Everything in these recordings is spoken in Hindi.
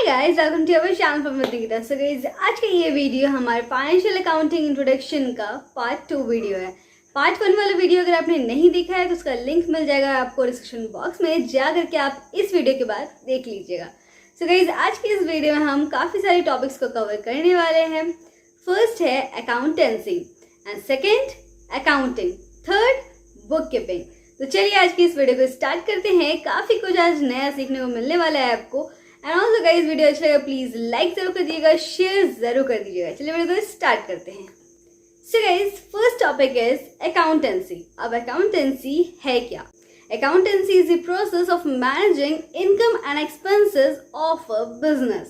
Guys, welcome to our channel from Nikita. So guys, आज का ये वीडियो हमारे फाइनेंशियल अकाउंटिंग इंट्रोडक्शन का पार्ट 2 वीडियो है। पार्ट 1 वाला वीडियो अगर आपने नहीं देखा है तो उसका लिंक मिल जाएगा आपको डिस्क्रिप्शन बॉक्स में, जा करके आप इस वीडियो के बाद देख लीजिएगा। सो गाइस, आज की इस वीडियो में हम काफ़ी सारे टॉपिक्स को कवर करने वाले हैं। फर्स्ट है accountancy and second accounting, third book keeping. तो चलिए आज की इस वीडियो को स्टार्ट करते हैं। काफ़ी कुछ आज नया सीखने को मिलने वाला है आपको। एंड ऑल्सो गाइस, वीडियो अच्छा लगा प्लीज लाइक जरूर कर दीजिएगा, शेयर जरूर कर दीजिएगा। चलिए वीडियो को स्टार्ट करते हैं। So guys, first topic is accountancy. अब अकाउंटेंसी है क्या? Accountancy is the process of managing income and expenses of a business.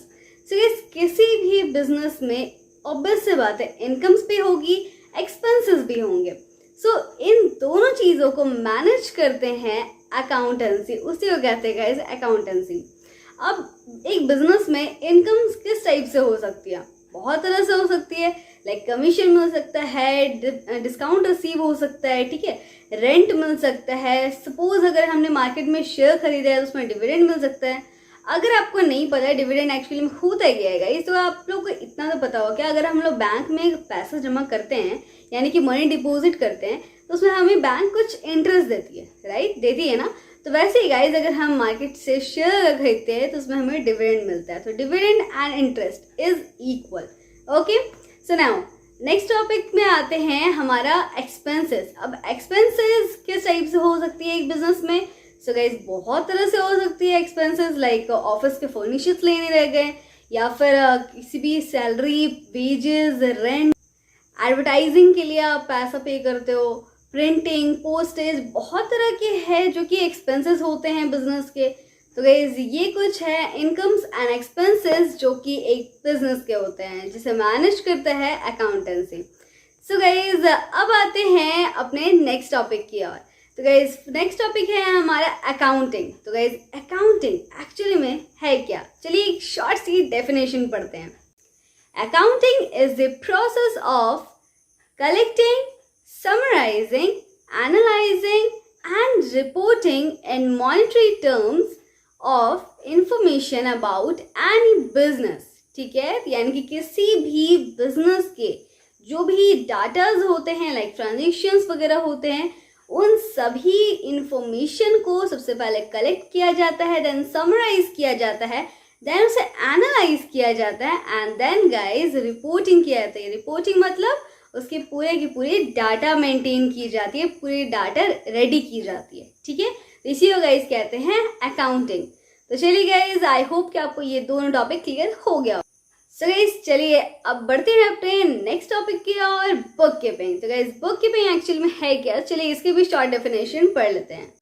So guys, किसी भी बिजनेस में ऑब्वियस सी बात है इनकम्स भी होगी, एक्सपेंसेस भी होंगे। सो इन दोनों चीज़ों को मैनेज करते हैं अकाउंटेंसी, उसी को कहते हैं गाइस अकाउंटेंसी। अब एक बिजनेस में इनकम किस टाइप से हो सकती है? बहुत तरह से हो सकती है। लाइक कमीशन मिल सकता है, डिस्काउंट रिसीव हो सकता है, ठीक है, रेंट मिल सकता है। सपोज अगर हमने मार्केट में शेयर खरीदा है तो उसमें डिविडेंड मिल सकता है। अगर आपको नहीं पता है डिविडेंड एक्चुअली में होता क्या है गाइस, तो आप लोग को इतना तो पता हो कि अगर हम लोग बैंक में पैसा जमा करते हैं, यानी कि मनी डिपॉजिट करते हैं, तो उसमें हमें बैंक कुछ इंटरेस्ट देती है, राइट, देती है ना। तो वैसे ही गाइज, अगर हम मार्केट से शेयर खरीदते हैं तो उसमें हमें डिविडेंड मिलता है। तो dividend and interest is equal. Okay, so now next topic में आते हैं हमारा एक्सपेंसेस। अब एक्सपेंसेस किस टाइप से हो सकती है एक बिजनेस में? सो गाइज, बहुत तरह से हो सकती है एक्सपेंसेस। लाइक ऑफिस के फर्निचर्स लेने रह गए, या फिर किसी भी सैलरी, वेजेस, रेंट, एडवर्टाइजिंग के लिए आप पैसा पे करते हो, प्रिंटिंग, पोस्टेज, बहुत तरह के हैं जो कि एक्सपेंसेस होते हैं बिजनेस के। तो गाइज, ये कुछ है इनकम्स एंड एक्सपेंसेस जो कि एक बिजनेस के होते हैं, जिसे मैनेज करता है अकाउंटेंसी। सो गाइज, अब आते हैं अपने नेक्स्ट टॉपिक की ओर। तो गाइज, नेक्स्ट टॉपिक है हमारा अकाउंटिंग। तो गाइज, अकाउंटिंग एक्चुअली में है क्या? चलिए एक शॉर्ट सी डेफिनेशन पढ़ते हैं। Accounting is the process of collecting, summarizing, analyzing and reporting in monetary terms of information about any business। ठीक है, यानी कि किसी भी बिजनेस के जो भी डाटाज होते हैं, लाइक ट्रांजेक्शन्स वगैरह होते हैं, उन सभी इंफॉर्मेशन को सबसे पहले कलेक्ट किया जाता है, देन समराइज किया जाता है, देन उसे एनालाइज किया जाता है, एंड देन गाइज रिपोर्टिंग किया जाता है। रिपोर्टिंग मतलब उसकी पूरे की पूरी डाटा मेंटेन की जाती है, पूरी डाटा रेडी की जाती है, ठीक है। तो इसी को गाइज कहते हैं अकाउंटिंग। तो चलिए गाइज, आई होप कि आपको ये दोनों टॉपिक क्लियर हो गया। सो गाइज, चलिए अब बढ़ते हैं अपने नेक्स्ट टॉपिक की और बुक कीपिंग। तो गाइज, बुक कीपिंग एक्चुअली में है क्या? चलिए इसकी भी शॉर्ट डेफिनेशन पढ़ लेते हैं।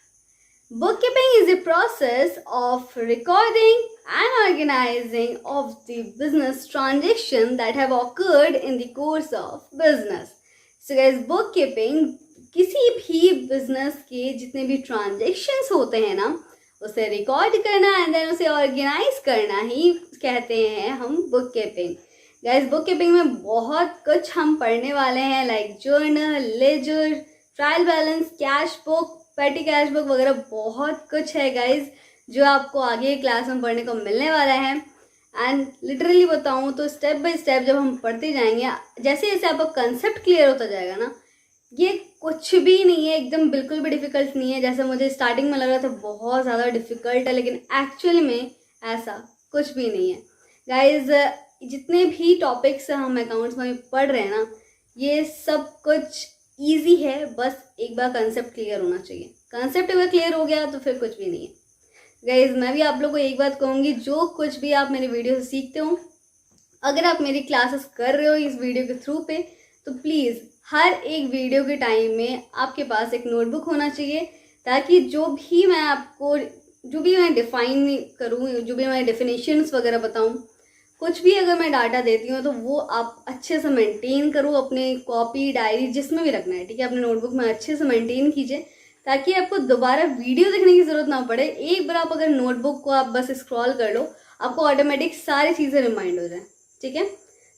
Bookkeeping is the process of recording and organizing of the business transactions that have occurred in the course of business. So guys, bookkeeping किसी भी business के जितने भी transactions होते हैं ना, उसे record करना and then उसे organize करना ही कहते हैं हम bookkeeping. Guys, bookkeeping में बहुत कुछ हम पढ़ने वाले हैं, like journal, ledger, trial balance, cash book, पेटी कैश बुक वगैरह बहुत कुछ है गाइज, जो आपको आगे क्लास में पढ़ने को मिलने वाला है। एंड लिटरली बताऊँ तो स्टेप बाय स्टेप जब हम पढ़ते जाएंगे, जैसे जैसे आपका कंसेप्ट क्लियर होता जाएगा ना, ये कुछ भी नहीं है, एकदम बिल्कुल भी डिफ़िकल्ट नहीं है। जैसे मुझे स्टार्टिंग में लग रहा था बहुत ज़्यादा डिफ़िकल्ट है, लेकिन एक्चुअली में ऐसा कुछ भी नहीं है गाइज। जितने भी टॉपिक्स हम अकाउंट्स में पढ़ रहे हैं ना, ये सब कुछ ईजी है, बस एक बार कंसेप्ट क्लियर होना चाहिए। कंसेप्ट अगर क्लियर हो गया तो फिर कुछ भी नहीं है गाइज। मैं भी आप लोगों को एक बात कहूँगी, जो कुछ भी आप मेरी वीडियो से सीखते हो, अगर आप मेरी क्लासेस कर रहे हो इस वीडियो के थ्रू पे, तो प्लीज़ हर एक वीडियो के टाइम में आपके पास एक नोटबुक होना चाहिए, ताकि जो भी मैं डिफाइन करूँ, जो भी मैं डेफिनेशंस वगैरह बताऊँ, कुछ भी अगर मैं डाटा देती हूँ तो वो आप अच्छे से मेंटेन करो, अपने कॉपी, डायरी, जिसमें भी रखना है, ठीक है, अपने नोटबुक में अच्छे से मेंटेन कीजिए, ताकि आपको दोबारा वीडियो देखने की ज़रूरत ना पड़े। एक बार आप अगर नोटबुक को आप बस स्क्रॉल कर लो, आपको ऑटोमेटिक सारी चीज़ें रिमाइंड हो जाए, ठीक है।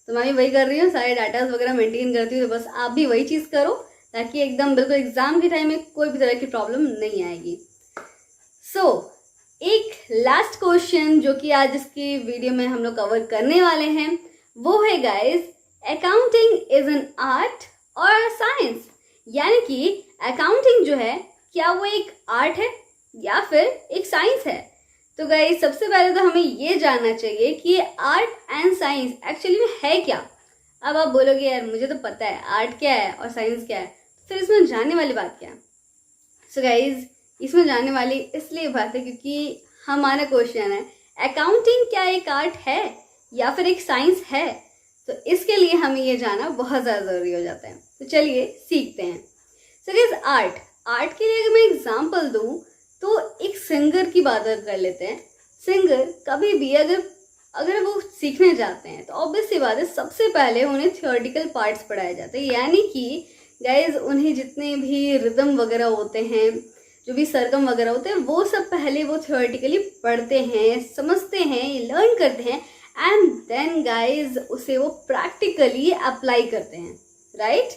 तो मैं भी वही कर रही हूँ, सारे डाटाज वगैरह मेंटेन करती हूँ, तो बस आप भी वही चीज़ करो, ताकि एकदम बिल्कुल एग्जाम के टाइम में कोई भी तरह की प्रॉब्लम नहीं आएगी। सो एक लास्ट क्वेश्चन जो कि आज इसकी वीडियो में हम लोग कवर करने वाले हैं वो है guys, accounting is an art और साइंस, यानी कि अकाउंटिंग जो है क्या वो एक आर्ट है या फिर एक साइंस है। तो गाइस सबसे पहले तो हमें ये जानना चाहिए कि ये आर्ट एंड साइंस एक्चुअली में है क्या। अब आप बोलोगे यार मुझे तो पता है आर्ट क्या है और साइंस क्या है, फिर इसमें जानने वाली बात क्या है। सो गाइज इसमें जानने वाली इसलिए बात है क्योंकि हमारा क्वेश्चन है अकाउंटिंग क्या एक आर्ट है या फिर एक साइंस है। तो इसके लिए हमें ये जानना बहुत ज़्यादा ज़रूरी हो जाता है। तो चलिए सीखते हैं। सो गाइज आर्ट के लिए अगर मैं एग्जांपल दूँ तो एक सिंगर की बात कर लेते हैं। सिंगर कभी भी अगर वो सीखने जाते हैं तो ऑब्वियस सी बात है सबसे पहले उन्हें थियोरेटिकल पार्ट्स पढ़ाए जाते हैं, यानी कि गाइज उन्हें जितने भी रिदम वगैरह होते हैं, जो भी सरगम वगैरह होते हैं, वो सब पहले वो थियोरेटिकली पढ़ते हैं, समझते हैं, लर्न करते हैं एंड देन गाइज उसे वो प्रैक्टिकली अप्लाई करते हैं, राइट।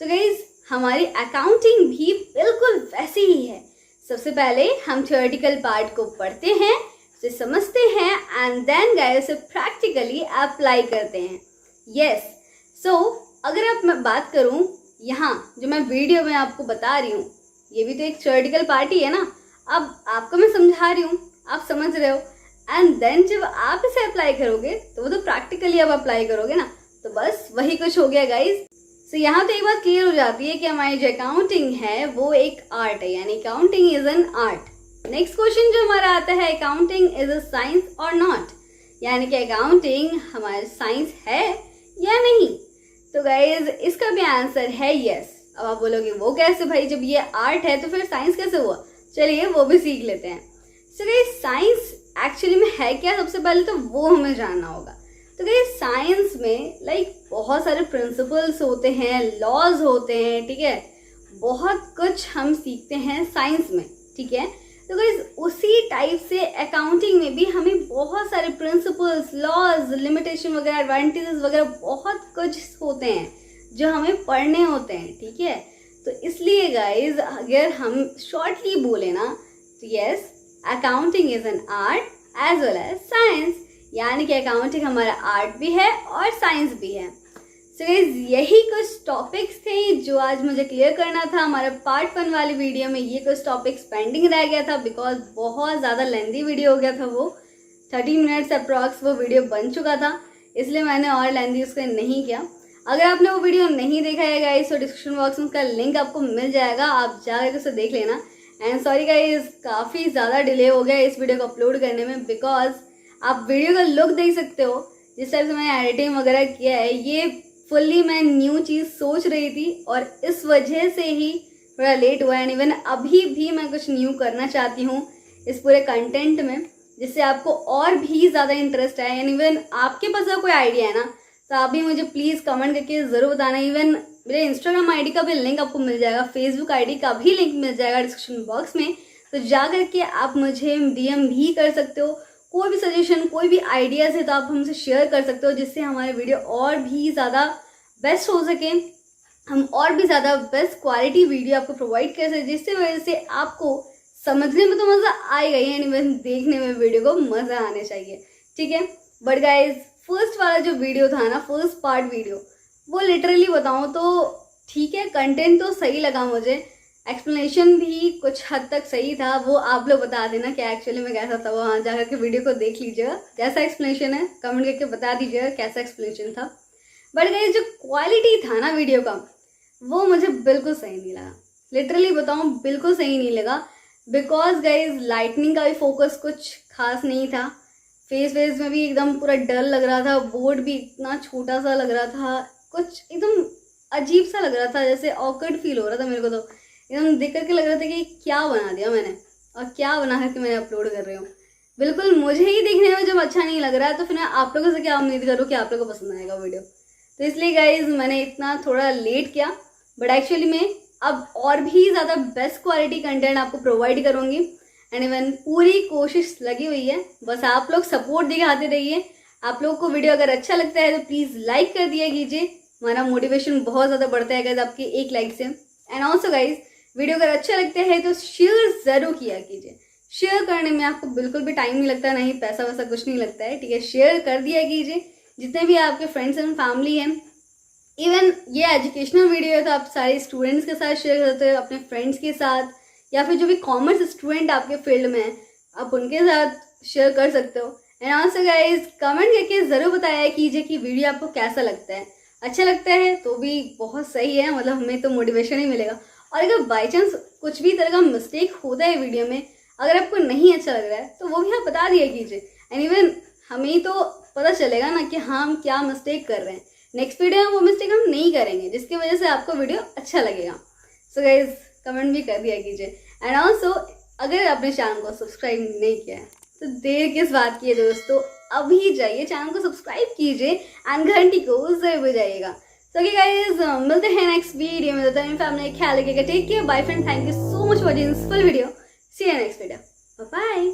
तो गाइज हमारी अकाउंटिंग भी बिल्कुल वैसी ही है। सबसे पहले हम थियोरेटिकल पार्ट को पढ़ते हैं, उसे समझते हैं एंड देन गाइज उसे प्रैक्टिकली अप्लाई करते हैं। यस, सो अगर आप मैं बात करूँ यहाँ जो मैं वीडियो में आपको बता रही हूँ, ये भी तो एक थियोरेटिकल पार्ट ही है ना। अब आपको मैं समझा रही हूँ, आप समझ रहे हो एंड देन जब आप इसे अप्लाई करोगे तो वो तो प्रैक्टिकली आप अप्लाई करोगे ना, तो बस वही कुछ हो गया गाइज। सो यहाँ तो एक बात क्लियर हो जाती है कि हमारी जो अकाउंटिंग है वो एक आर्ट है, यानी accounting is an art. Next question जो हमारा आता है, अकाउंटिंग इज अ साइंस और नॉट, यानी कि अकाउंटिंग हमारा साइंस है या नहीं। तो गाइज इसका भी आंसर है यस। अब आप बोलोगे वो कैसे भाई, जब ये आर्ट है तो फिर साइंस कैसे हुआ। चलिए वो भी सीख लेते हैं। सो गाइज साइंस एक्चुअली में है क्या, सबसे पहले तो वो हमें जानना होगा। तो गाइज साइंस में बहुत सारे प्रिंसिपल्स होते हैं, लॉज होते हैं, ठीक है, बहुत कुछ हम सीखते हैं साइंस में, ठीक है। तो गाइज उसी टाइप से अकाउंटिंग में भी हमें बहुत सारे प्रिंसिपल्स, लॉज, लिमिटेशन वगैरह, एडवांटेजेस वगैरह बहुत कुछ होते हैं जो हमें पढ़ने होते हैं, ठीक है। तो इसलिए गाइज अगर हम शॉर्टली बोले ना तो yes, accounting is an art as well as science, यानी कि अकाउंटिंग हमारा आर्ट भी है और साइंस भी है। सो गाइज यही कुछ टॉपिक्स थे जो आज मुझे क्लियर करना था। हमारा पार्ट 1 वाली वीडियो में ये कुछ टॉपिक्स पेंडिंग रह गया था बिकॉज बहुत ज़्यादा लेंथी वीडियो हो गया था, वो 30 मिनट्स अप्रॉक्स वो वीडियो बन चुका था, इसलिए मैंने और लेंथी उसका नहीं किया। अगर आपने वो वीडियो नहीं देखा है गाइस तो डिस्क्रिप्शन बॉक्स में उसका लिंक आपको मिल जाएगा, आप जाकर उसे देख लेना। एंड सॉरी गाइस काफ़ी ज़्यादा डिले हो गया इस वीडियो को अपलोड करने में, बिकॉज आप वीडियो का लुक देख सकते हो जिस टाइप से मैंने एडिटिंग वगैरह किया है, ये फुल्ली मैं न्यू चीज़ सोच रही थी और इस वजह से ही थोड़ा लेट हुआ है। इवन अभी भी मैं कुछ न्यू करना चाहती हूँ इस पूरे कंटेंट में, जिससे आपको और भी ज़्यादा इंटरेस्ट आए। एंड इवन आपके पास अगर कोई आइडिया है ना तो आप भी मुझे प्लीज़ कमेंट करके ज़रूर बताना। इवन मेरे इंस्टाग्राम आईडी का भी लिंक आपको मिल जाएगा, फेसबुक आईडी का भी लिंक मिल जाएगा डिस्क्रिप्शन बॉक्स में, तो जा करके आप मुझे डीएम भी कर सकते हो। कोई भी सजेशन, कोई भी आइडियाज़ है तो आप हमसे शेयर कर सकते हो, जिससे हमारे वीडियो और भी ज़्यादा बेस्ट हो सके, हम और भी ज़्यादा बेस्ट क्वालिटी वीडियो आपको प्रोवाइड कर सकें, जिससे वजह से आपको समझने में तो मज़ा आएगा ही, एंड देखने में वीडियो को मज़ा आने चाहिए, ठीक है। बट गाइज फर्स्ट वाला जो वीडियो था ना, फर्स्ट पार्ट वीडियो, वो लिटरली बताऊँ तो ठीक है, कंटेंट तो सही लगा मुझे, एक्सप्लेनेशन भी कुछ हद तक सही था। वो आप लोग बता देना कि एक्चुअली में कैसा था, वहाँ जाकर के वीडियो को देख लीजिएगा कैसा एक्सप्लेनेशन है, कमेंट करके बता दीजिएगा कैसा एक्सप्लेनेशन था। बट गाइस जो क्वालिटी था ना वीडियो का, वो मुझे बिल्कुल सही नहीं लगा, लिटरली बताऊँ बिल्कुल सही नहीं लगा। बिकॉज गाइज लाइटनिंग का भी फोकस कुछ खास नहीं था, फेस में भी एकदम पूरा डर लग रहा था, बोर्ड भी इतना छोटा सा लग रहा था, कुछ एकदम अजीब सा लग रहा था, जैसे ऑकवर्ड फील हो रहा था मेरे को। तो एकदम देख करके लग रहा था कि क्या बना दिया मैंने और क्या बना करके मैंने अपलोड कर रही हूँ। बिल्कुल मुझे ही देखने में जब अच्छा नहीं लग रहा है तो फिर मैं आप लोगों से क्या उम्मीद करूँ कि आप लोगों को पसंद आएगा वीडियो। तो इसलिए गाइज मैंने इतना थोड़ा लेट किया, बट एक्चुअली मैं अब और भी ज़्यादा बेस्ट क्वालिटी कंटेंट आपको प्रोवाइड करूँगी। एंड इवन पूरी कोशिश लगी हुई है, बस आप लोग सपोर्ट दिखाते रहिए। आप लोगों को वीडियो अगर अच्छा लगता है तो प्लीज़ लाइक कर दिया कीजिए, हमारा मोटिवेशन बहुत ज़्यादा बढ़ता है गाइज आपके एक लाइक से। एंड ऑल्सो गाइज वीडियो अगर अच्छा लगता है तो शेयर ज़रूर किया कीजिए, शेयर करने में आपको बिल्कुल भी टाइम नहीं लगता, ना ही पैसा वैसा कुछ नहीं लगता है, ठीक है। शेयर कर दिया कीजिए, जितने भी आपके फ्रेंड्स एंड फैमिली हैं। इवन ये एजुकेशनल वीडियो है तो आप सारे स्टूडेंट्स के साथ शेयर करते हो, अपने फ्रेंड्स के साथ, या फिर जो भी कॉमर्स स्टूडेंट आपके फील्ड में है आप उनके साथ शेयर कर सकते हो। एंड ऑल्सो गाइज कमेंट करके ज़रूर बताया कीजिए कि वीडियो आपको कैसा लगता है। अच्छा लगता है तो भी बहुत सही है, मतलब हमें तो मोटिवेशन ही मिलेगा। और अगर बाई चांस कुछ भी तरह का मिस्टेक होता है वीडियो में, अगर आपको नहीं अच्छा लग रहा है तो वो भी आप बता दिया कीजिए। एंड इवन हमें तो पता चलेगा ना कि हाँ हम क्या मिस्टेक कर रहे हैं। नेक्स्ट वीडियो में वो मिस्टेक हम नहीं करेंगे, जिसकी वजह से आपको वीडियो अच्छा लगेगा। सो गाइज कमेंट भी कर दिया कीजिए। एंड ऑल्सो अगर आपने चैनल को सब्सक्राइब नहीं किया है तो देर किस बात की है दोस्तों, अभी जाइए चैनल को सब्सक्राइब कीजिए एंड घंटी को जरूर बजाइएगा। सो ओके गाइज मिलते हैं नेक्स्ट वीडियो में। फैमिली ख्याल रखिएगा। Take care, bye friend, thank you so much for this full video. See you next video, bye bye.